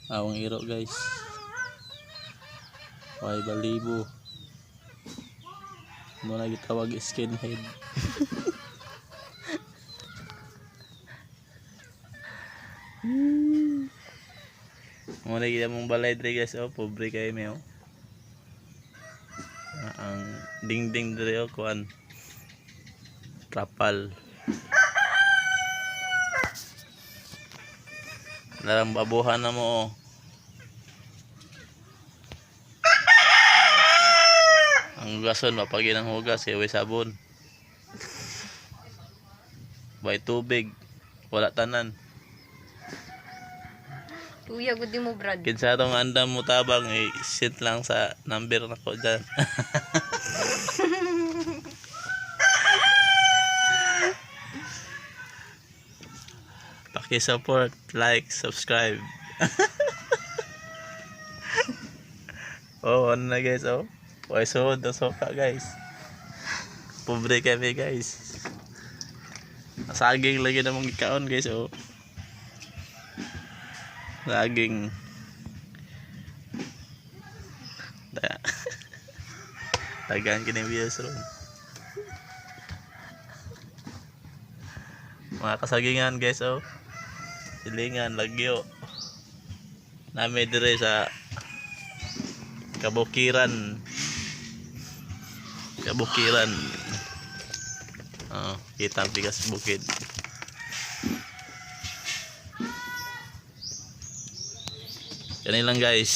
Awang iro guys. Way balibo. Muna gitawag skinhead. Muna kita mong balay dre guys. Oh, pobre kayo may oh. Ang dingding dre oh kuan. Trapal. Narang babuhan na mo oh. Ang hugason mapagi ng hugas iway sabon. Bay tubig. Wala tanan. Kuya gud mo Brad. Kinsa tong andam mo tabang i-sit lang sa number nako dyan. Paki-support, like, subscribe. Oh, ano na guys, oh. Oy, suod ang soka guys. Pobre kami guys. Saging lagi namang ikaon guys, oh. Saging. Tagaan kini views ron. Mga kasagingan guys, oh. Silingan, lagyo. Nami dire sa Kabukiran. Kabukiran. Oh, kita bigas bukid. Yan lang guys.